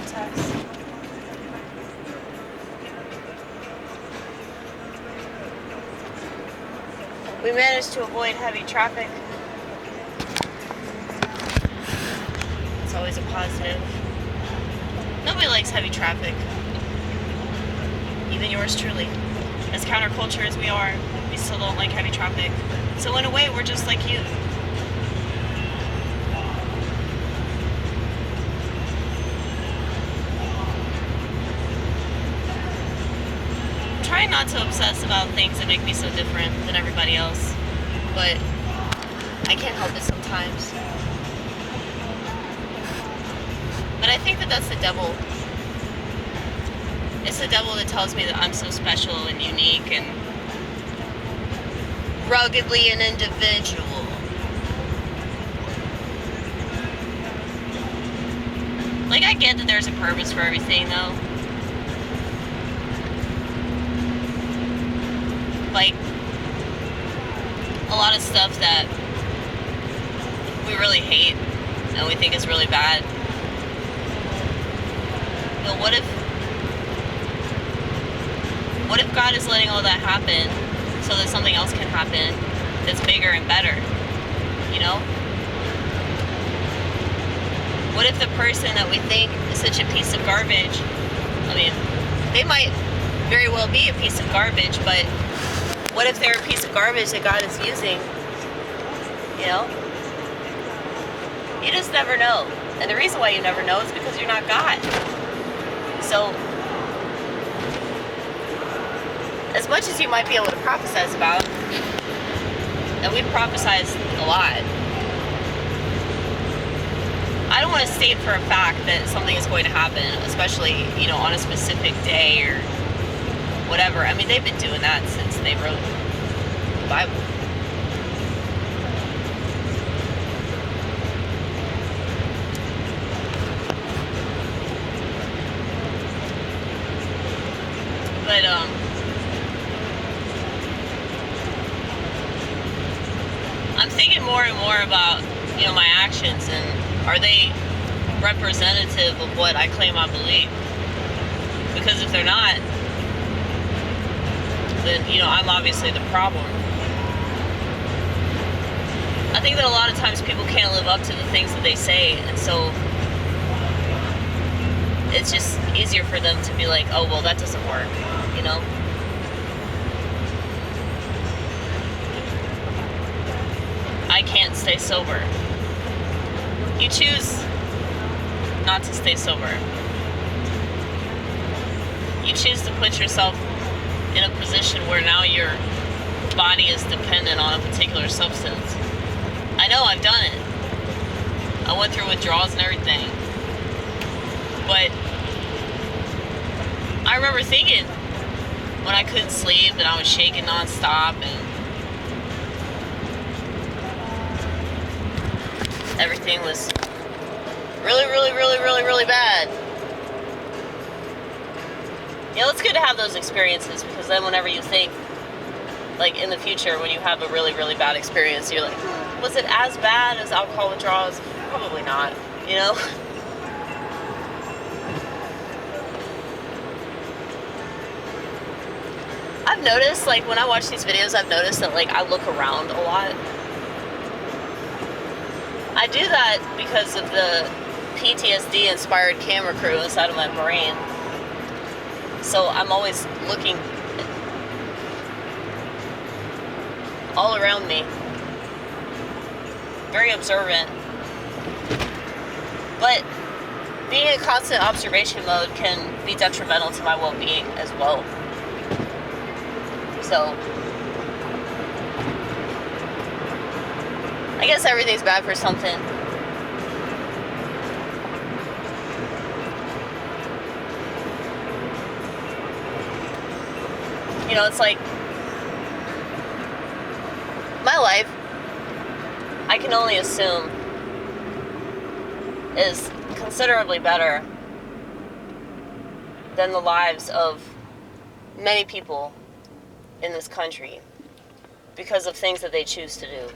vortex. We managed to avoid heavy traffic. It's always a positive. Nobody likes heavy traffic. Even yours truly. As counterculture as we are, we still don't like heavy traffic. So in a way, we're just like you. I'm trying not to obsess about things that make me so different than everybody else, but I can't help it sometimes. But I think that that's the devil. It's the devil that tells me that I'm so special and unique and ruggedly an individual. Like, I get that there's a purpose for everything, though. Like, a lot of stuff that we really hate and we think is really bad. You know, what if God is letting all that happen so that something else can happen that's bigger and better? You know? What if the person that we think is such a piece of garbage, I mean, they might very well be a piece of garbage, but what if they're a piece of garbage that God is using? You know? You just never know. And the reason why you never know is because you're not God. So, as much as you might be able to prophesize about, and we've prophesized a lot, I don't want to state for a fact that something is going to happen, especially, you know, on a specific day or whatever. I mean, they've been doing that since they wrote the Bible. But, I'm thinking more and more about, you know, my actions, and are they representative of what I claim I believe? Because if they're not, then, you know, I'm obviously the problem. I think that a lot of times people can't live up to the things that they say, and so it's just easier for them to be like, oh, well, that doesn't work, you know? I can't stay sober. You choose not to stay sober. You choose to put yourself in a position where now your body is dependent on a particular substance. I know, I've done it. I went through withdrawals and everything. But I remember thinking when I couldn't sleep and I was shaking nonstop and everything was really, really, really, really, really bad. You know, it's good to have those experiences, because then whenever you think, like in the future, when you have a really, really bad experience, you're like, was it as bad as alcohol withdrawals? Probably not, you know? I've noticed, like, when I watch these videos, I've noticed that, like, I look around a lot. I do that because of the PTSD-inspired camera crew inside of my brain. So I'm always looking all around me. Very observant. But being in constant observation mode can be detrimental to my well-being as well. So I guess everything's bad for something. You know, it's like my life, I can only assume, is considerably better than the lives of many people in this country because of things that they choose to do.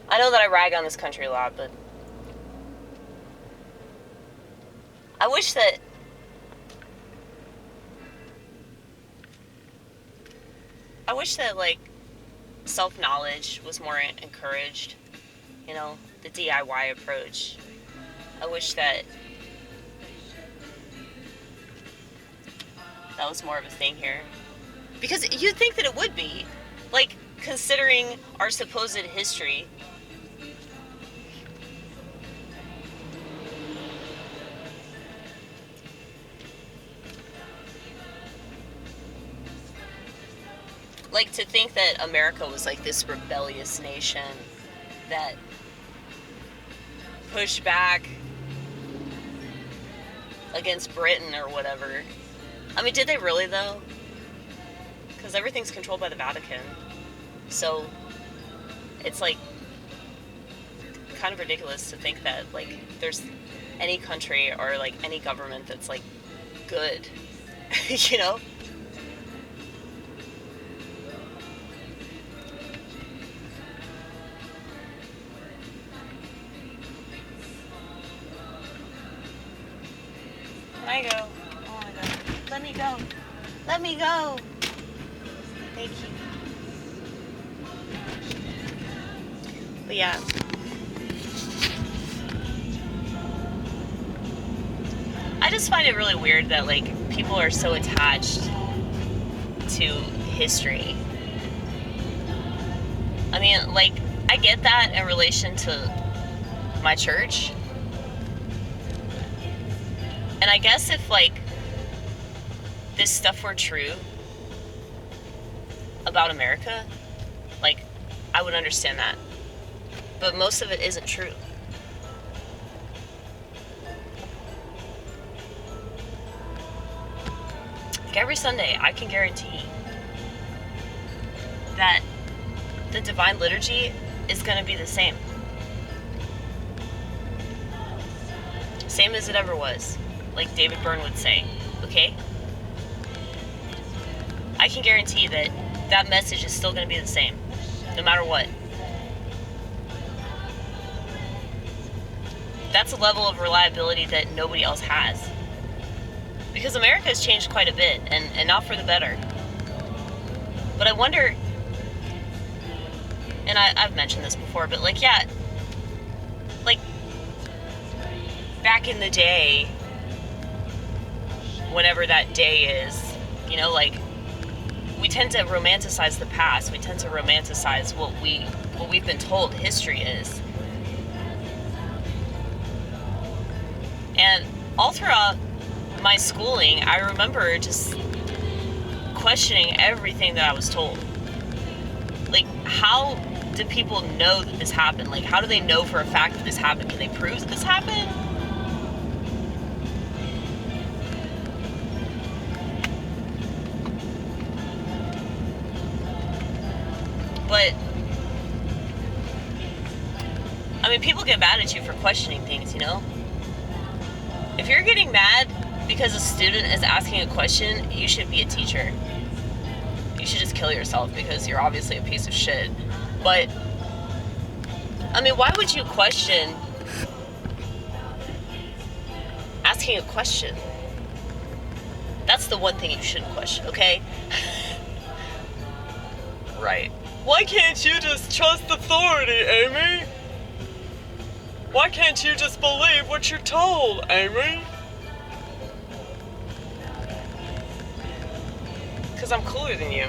I know that I rag on this country a lot, but I wish that I wish that, like, self-knowledge was more encouraged. You know, the DIY approach. I wish that that was more of a thing here. Because you'd think that it would be. Like, considering our supposed history. Like, to think that America was like this rebellious nation that pushed back against Britain or whatever. I mean, did they really, though? Because everything's controlled by the Vatican. So, it's, like, kind of ridiculous to think that, like, there's any country or, like, any government that's, like, good. You know? I go. Oh my god. Let me go. Let me go. Thank you. But yeah. I just find it really weird that, like, people are so attached to history. I mean, like, I get that in relation to my church. And I guess if, like, this stuff were true about America, like, I would understand that. But most of it isn't true. Like, every Sunday, I can guarantee that the Divine Liturgy is going to be the same. Same as it ever was. Like David Byrne would say, okay? I can guarantee that that message is still going to be the same, no matter what. That's a level of reliability that nobody else has. Because America has changed quite a bit, and not for the better. But I wonder, and I've mentioned this before, but, like, yeah, like, back in the day, whenever that day is, you know, like, we tend to romanticize the past. We tend to romanticize what we've been told history is. And all throughout my schooling, I remember just questioning everything that I was told. Like, how do people know that this happened? Like, how do they know for a fact that this happened? Can they prove that this happened? But, I mean, people get mad at you for questioning things, you know? If you're getting mad because a student is asking a question, you should be a teacher. You should just kill yourself because you're obviously a piece of shit. But, I mean, why would you question asking a question? That's the one thing you shouldn't question, okay? Right. Why can't you just trust authority, Amy? Why can't you just believe what you're told, Amy? Because I'm cooler than you.